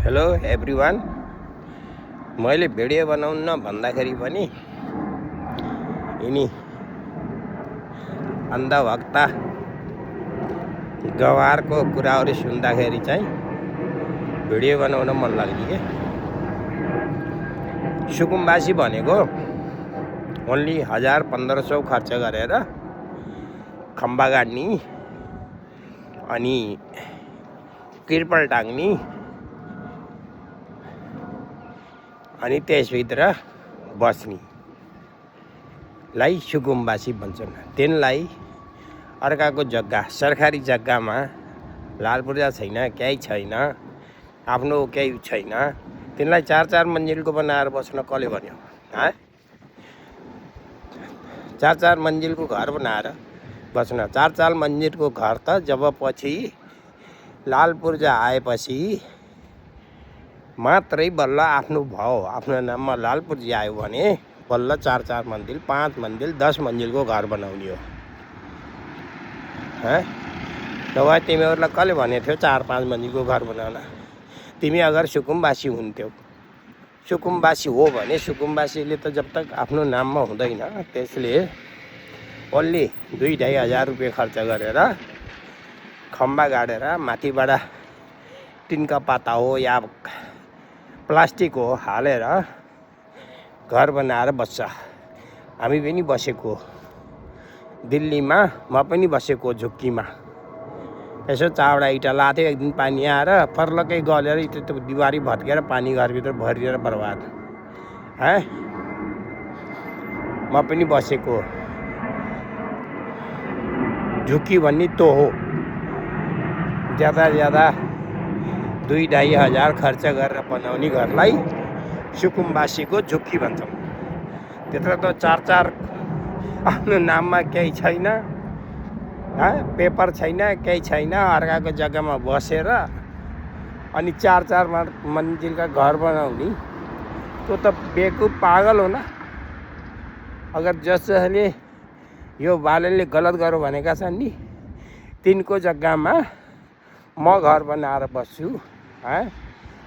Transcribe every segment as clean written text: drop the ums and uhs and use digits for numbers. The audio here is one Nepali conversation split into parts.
Hello everyone. मैले भिडियो बनाउन भन्दाखेरि पनि यिनी अन्धभक्ता गवारको कुराहरू सुन्दाखेरि चाहिँ भिडियो बनाउन मन लाग्यो के। सुकुम्बासी भनेको ओन्ली 1000-1500 खर्च गरेर खम्बा गाड्ने अनि किर्पल टाङ्ने अनि त्यसभित्र बस्नेलाई सुकुम्बासी भन्छन्। तिनलाई अर्काको जग्गा सरकारी जग्गामा लालपूर्जा छैन, केही छैन, आफ्नो केही छैन, तिनलाई 4-4 मन्जिलको बनाएर बस्न कसले भन्यो? 4-4 मन्जिलको घर बनाएर बस्न। 4-4 मन्जिलको घर त जब पछि लालपूर्जा आएपछि मात्रै बल्ल आफ्नो भाउ आफ्नो नाममा लालपूर्जा आयो भने बल्ल 4-4 मन्जिल 5 मन्जिल 10 मन्जिलको घर बनाउने हो। दवा तिमीहरूलाई कसले भनेको थियो 4-5 मन्जिलको घर बनाउन? तिमी अगर सुकुम्बासी हुन्थ्यौ, सुकुम्बासी हो भने सुकुम्बासीले त जब तक आफ्नो नाममा हुँदैन त्यसले ओन्ली 2-2.5 हजार रुपियाँ खर्च गरेर खम्बा गाडेर माथिबाट टिनका पाता हो या प्लास्टिक हो हालेर घर बनाएर बस्छ। हामी पनि बसेको दिल्लीमा, म पनि बसेको झुक्कीमा। यसो चावडा इँटा लाथ्यो, एक दिन पानी आएर पर्लकै गलेर त्यो दिवारी भत्केर पानी घरभित्र भरिएर बर्बाद। म पनि बसेको झुक्की भन्ने तो हो। ज्यादा 2-2.5 हजार खर्च गरेर बनाउने घरलाई सुकुम्बासीको झुक्की भन्छौँ। त्यत्र त 4-4 आफ्नो नाममा केही छैन, पेपर छैन, केही छैन, अर्काको जग्गामा बसेर अनि 4-4 मन्जिलका घर बनाउने त्यो त बेवकुफ पागल हो न। अगर जसले यो बालनले गलत गर्यो भनेका छन् नि, तिनको जग्गामा म घर बनाएर बस्छु।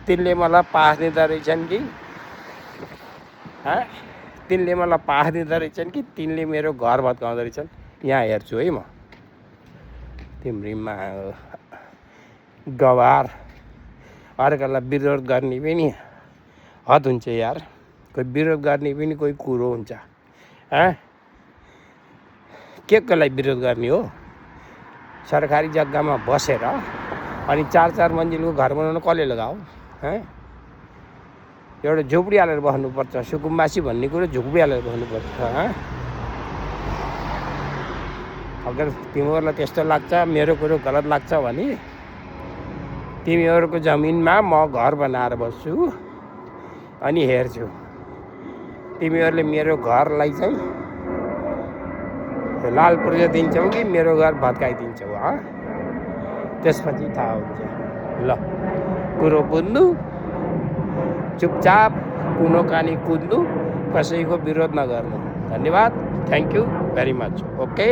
तिनले मलाई पास दिँदो रहेछन् कि तिनले मलाई पास दिँदो रहेछन् कि तिनले मेरो घर भत्काउँदो रहेछन्? यहाँ हेर्छु है म। तिम्रीमा गवार अर्कालाई विरोध गर्ने पनि हद हुन्छ यार। कोही विरोध गर्ने पनि कोही कुरो हुन्छ। के कोलाई विरोध गर्ने हो? सरकारी जग्गामा बसेर अनि 4-4 मन्जिलको घर बनाउन कसले लगाओ? एउटा झुपडी हालेर बस्नुपर्छ। सुकुम्बासी भन्ने कुरो झुपडी हालेर बस्नुपर्छ। अगर तिमीहरूलाई त्यस्तो लाग्छ, मेरो कुरो गलत लाग्छ भने तिमीहरूको जमिनमा म घर बनाएर बस्छु अनि हेर्छु तिमीहरूले मेरो घरलाई चाहिँ लालपूर्जा दिन्छौ कि मेरो घर भत्काइदिन्छौ। त्यसपछि थाहा हुन्छ। ल, कुरो बुझ्नु, चुपचाप कुनो कानी कुद्नु, कसैको विरोध नगर्नु। धन्यवाद। Thank you very much. Okay.